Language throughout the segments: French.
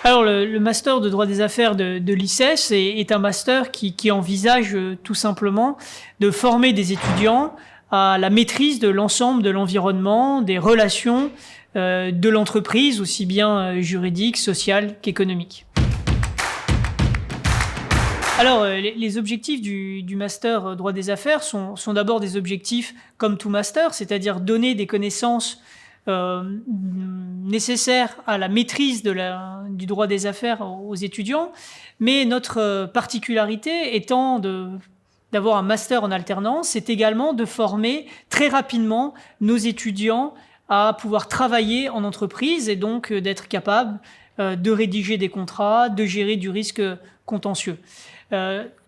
Alors, le master de droit des affaires de l'ICES est un master qui envisage tout simplement de former des étudiants à la maîtrise de l'ensemble de l'environnement, des relations de l'entreprise, aussi bien juridiques, sociales qu'économiques. Alors, les objectifs du master droit des affaires sont d'abord des objectifs comme tout master, c'est-à-dire donner des connaissances nécessaires à la maîtrise du droit des affaires aux étudiants, mais notre particularité étant d'avoir un master en alternance, c'est également de former très rapidement nos étudiants à pouvoir travailler en entreprise et donc d'être capable de rédiger des contrats, de gérer du risque contentieux.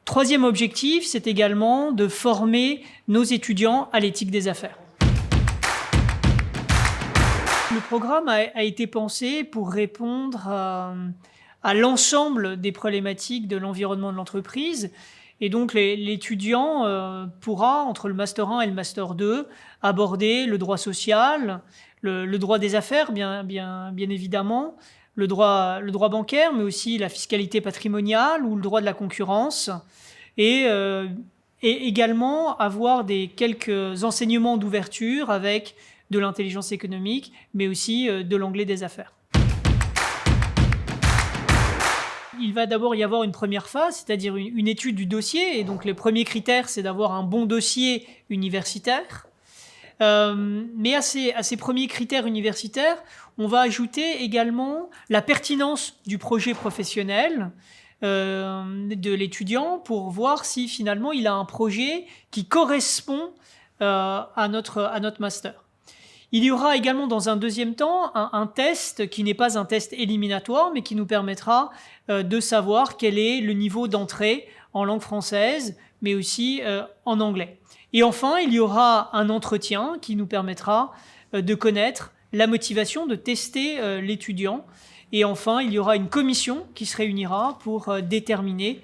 Troisième objectif, c'est également de former nos étudiants à l'éthique des affaires. Le programme a été pensé pour répondre à l'ensemble des problématiques de l'environnement de l'entreprise. Et donc l'étudiant pourra, entre le Master 1 et le Master 2, aborder le droit social, le droit des affaires, bien évidemment, le droit bancaire, mais aussi la fiscalité patrimoniale ou le droit de la concurrence, et également avoir quelques enseignements d'ouverture avec de l'intelligence économique, mais aussi de l'anglais des affaires. Il va d'abord y avoir une première phase, c'est-à-dire une étude du dossier, et donc les premiers critères, c'est d'avoir un bon dossier universitaire. Mais à ces premiers critères universitaires, on va ajouter également la pertinence du projet professionnel de l'étudiant pour voir si finalement il a un projet qui correspond à notre master. Il y aura également dans un deuxième temps un test qui n'est pas un test éliminatoire, mais qui nous permettra de savoir quel est le niveau d'entrée en langue française, mais aussi en anglais. Et enfin, il y aura un entretien qui nous permettra de connaître la motivation, de tester l'étudiant. Et enfin, il y aura une commission qui se réunira pour déterminer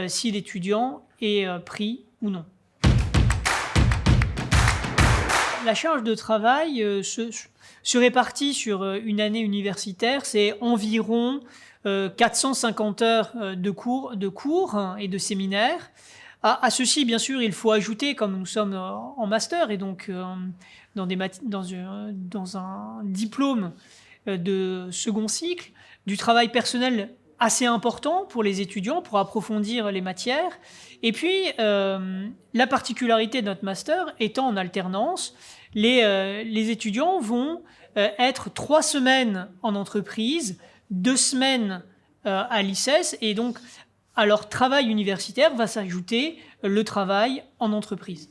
si l'étudiant est pris ou non. La charge de travail se répartit sur une année universitaire, c'est environ 450 heures de cours et de séminaires. À ceci, bien sûr, il faut ajouter, comme nous sommes en master et donc dans un diplôme de second cycle, du travail personnel assez important pour les étudiants, pour approfondir les matières. Et puis, la particularité de notre master étant en alternance, les étudiants vont être 3 semaines en entreprise, 2 semaines à l'ICES, et donc à leur travail universitaire va s'ajouter le travail en entreprise.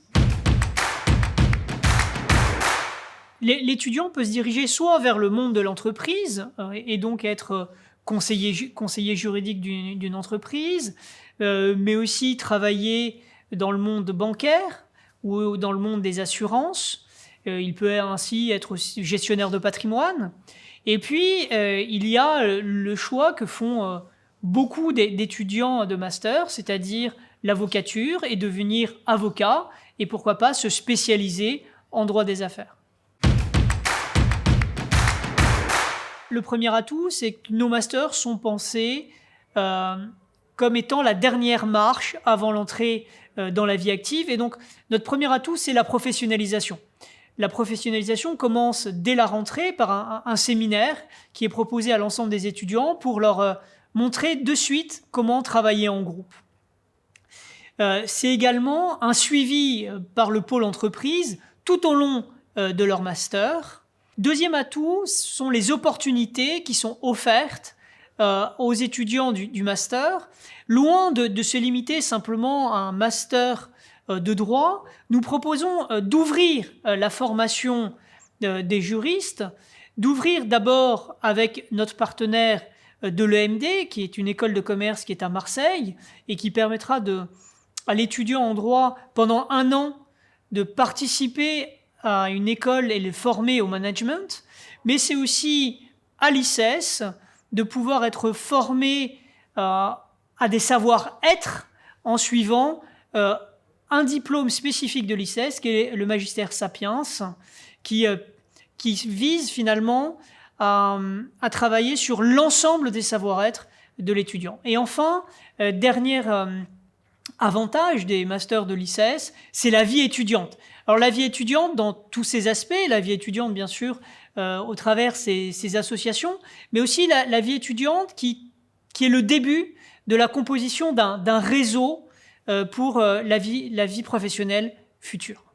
L'étudiant peut se diriger soit vers le monde de l'entreprise et donc être conseiller juridique d'une entreprise, mais aussi travailler dans le monde bancaire ou dans le monde des assurances. Il peut ainsi être aussi gestionnaire de patrimoine. Et puis, il y a le choix que font beaucoup d'étudiants de master, c'est-à-dire l'avocature et devenir avocat et pourquoi pas se spécialiser en droit des affaires. Le premier atout, c'est que nos masters sont pensés comme étant la dernière marche avant l'entrée dans la vie active. Et donc, notre premier atout, c'est la professionnalisation. La professionnalisation commence dès la rentrée par un séminaire qui est proposé à l'ensemble des étudiants pour leur montrer de suite comment travailler en groupe. C'est également un suivi par le pôle entreprise tout au long de leur master. Deuxième atout, sont les opportunités qui sont offertes aux étudiants du master. Loin de se limiter simplement à un master de droit, nous proposons d'ouvrir la formation des juristes, d'ouvrir d'abord avec notre partenaire de l'EMD, qui est une école de commerce qui est à Marseille, et qui permettra à l'étudiant en droit, pendant 1 an, de participer à une école et le former au management, mais c'est aussi à l'ICES de pouvoir être formé à des savoir-être en suivant un diplôme spécifique de l'ICES, qui est le magistère Sapiens, qui vise finalement à travailler sur l'ensemble des savoir-être de l'étudiant. Et enfin, dernier avantage des masters de l'ICES, c'est la vie étudiante. Alors la vie étudiante dans tous ses aspects, la vie étudiante bien sûr au travers ses associations, mais aussi la vie étudiante qui est le début de la composition d'un réseau pour la vie professionnelle future.